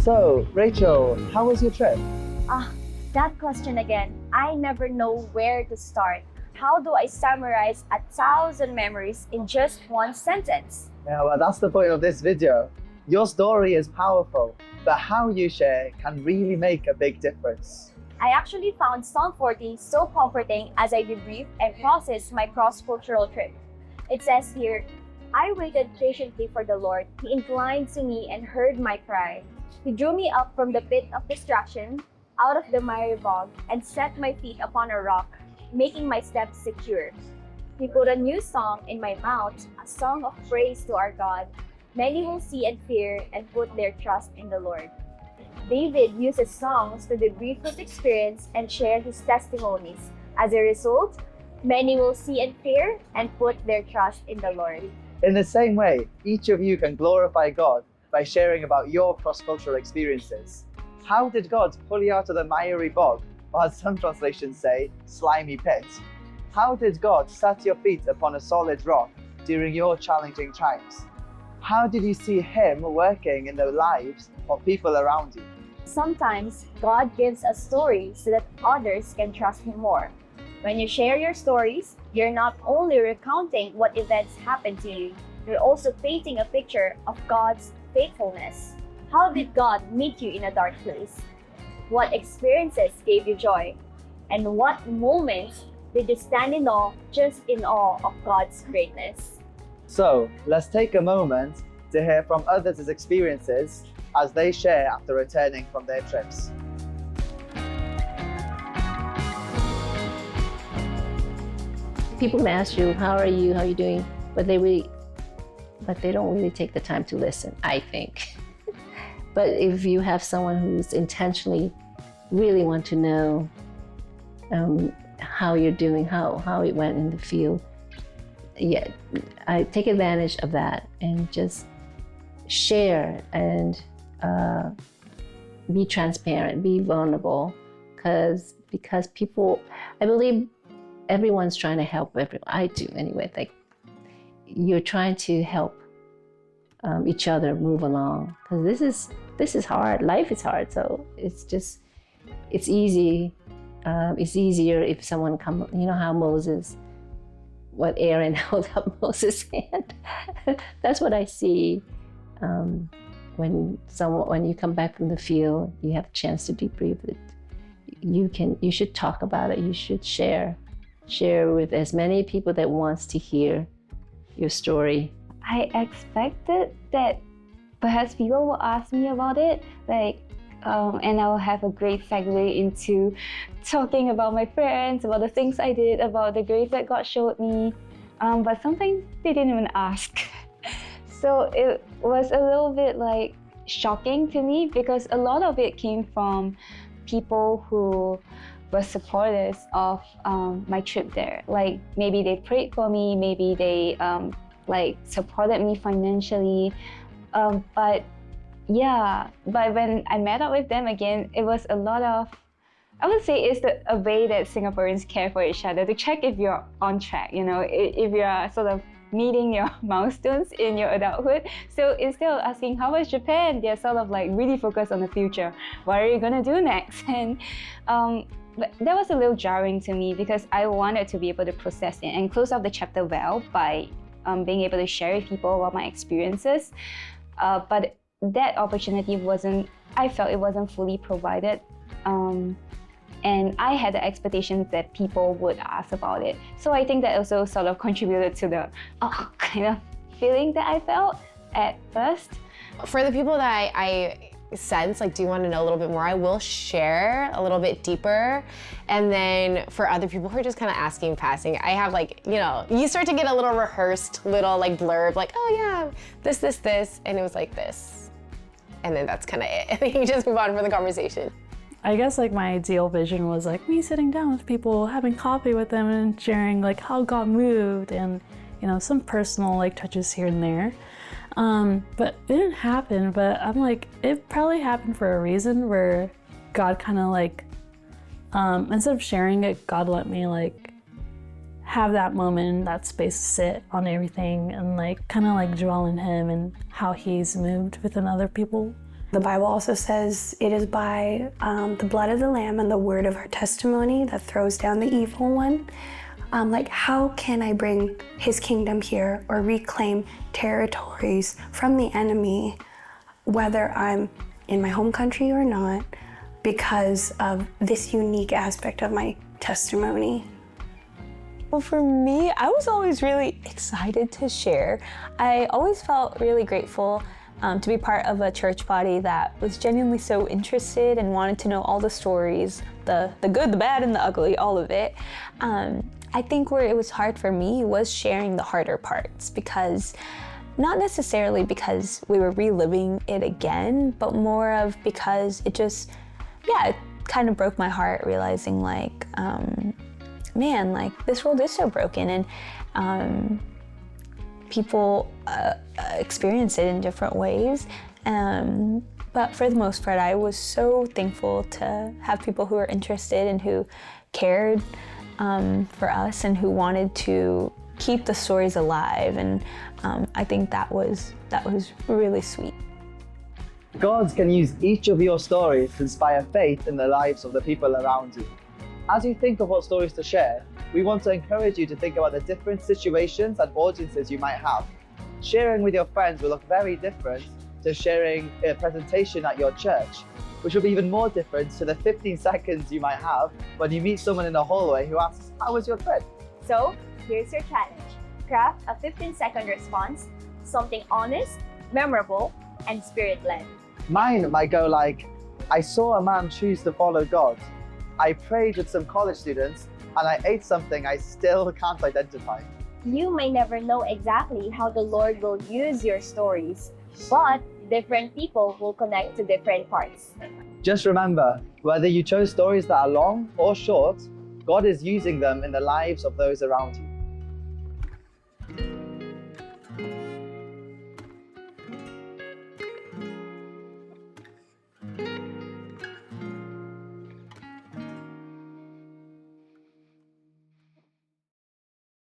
So, Rachel, how was your trip? Ah, that question again. I never know where to start. How do I summarize 1,000 memories in just one sentence? Yeah, well, that's the point of this video. Your story is powerful, but how you share can really make a big difference. I actually found Psalm 40 so comforting as I debriefed and processed my cross-cultural trip. It says here, I waited patiently for the Lord. He inclined to me and heard my cry. He drew me up from the pit of distraction, out of the miry bog, and set my feet upon a rock, making my steps secure. He put a new song in my mouth, a song of praise to our God. Many will see and fear and put their trust in the Lord. David uses songs to debrief his experience and share his testimonies. As a result, many will see and fear and put their trust in the Lord. In the same way, each of you can glorify God by sharing about your cross-cultural experiences. How did God pull you out of the miry bog, or as some translations say, slimy pit? How did God set your feet upon a solid rock during your challenging times? How did you see Him working in the lives of people around you? Sometimes God gives us stories so that others can trust Him more. When you share your stories, you're not only recounting what events happened to you, you're also painting a picture of God's faithfulness. How did God meet you in a dark place? What experiences gave you joy? And what moments did you stand in awe, just in awe of God's greatness? So, let's take a moment to hear from others' experiences as they share after returning from their trips. People can ask you, how are you doing? But they don't really take the time to listen, I think. But if you have someone who's intentionally really want to know how you're doing, how it went in the field, yeah, I take advantage of that and just share and be transparent, be vulnerable, because people, I believe everyone's trying to help everyone. I do anyway. Like, you're trying to help each other move along, because this is hard. Life is hard, so it's easy. It's easier if someone come. You know how Aaron held up Moses' hand. That's what I see. When you come back from the field, you have a chance to debrief it. You should talk about it. You should share with as many people that wants to hear your story. I expected that perhaps people will ask me about it, and I'll have a great segue into talking about my friends, about the things I did, about the grace that God showed me. But sometimes they didn't even ask. So it was a little bit shocking to me, because a lot of it came from people who were supporters of my trip there. Like, maybe they prayed for me, maybe they supported me financially. But when I met up with them again, it was a lot of, I would say it's a way that Singaporeans care for each other, to check if you're on track, if you're sort of meeting your milestones in your adulthood. So instead of asking, how was Japan? They're sort of really focused on the future. What are you gonna do next? And but that was a little jarring to me, because I wanted to be able to process it and close off the chapter well by being able to share with people about my experiences. But that opportunity I felt it wasn't fully provided. And I had the expectations that people would ask about it. So I think that also sort of contributed to the kind of feeling that I felt at first. For the people that I sense, do you want to know a little bit more, I will share a little bit deeper. And then for other people who are just kind of asking passing, I have you start to get a little rehearsed little blurb, oh yeah, this, and it was like this. And then that's kind of it. And you just move on for the conversation. I guess my ideal vision was me sitting down with people, having coffee with them and sharing how God moved and some personal touches here and there. But it didn't happen. But I'm it probably happened for a reason, where God kind of instead of sharing it, God let me have that moment, that space to sit on everything and kind of dwell in Him and how He's moved within other people The Bible also says it is by the blood of the Lamb and the word of our testimony that throws down the evil one. Like, how can I bring his kingdom here or reclaim territories from the enemy, whether I'm in my home country or not, because of this unique aspect of my testimony? Well, for me, I was always really excited to share. I always felt really grateful to be part of a church body that was genuinely so interested and wanted to know all the stories, the good, the bad, and the ugly, all of it. I think where it was hard for me was sharing the harder parts, because not necessarily because we were reliving it again, but more of because it just, it kind of broke my heart realizing like, man, like this world is so broken, and people experience it in different ways. But for the most part, I was so thankful to have people who were interested and who cared for us and who wanted to keep the stories alive. And I think that was really sweet. God can use each of your stories to inspire faith in the lives of the people around you. As you think of what stories to share, we want to encourage you to think about the different situations and audiences you might have. Sharing with your friends will look very different to sharing a presentation at your church, which will be even more different to the 15 seconds you might have when you meet someone in the hallway who asks, "How was your trip?" So, here's your challenge. Craft a 15-second response, something honest, memorable, and spirit-led. Mine might go like, "I saw a man choose to follow God. I prayed with some college students, and I ate something I still can't identify." You may never know exactly how the Lord will use your stories, but different people will connect to different parts. Just remember, whether you chose stories that are long or short, God is using them in the lives of those around you.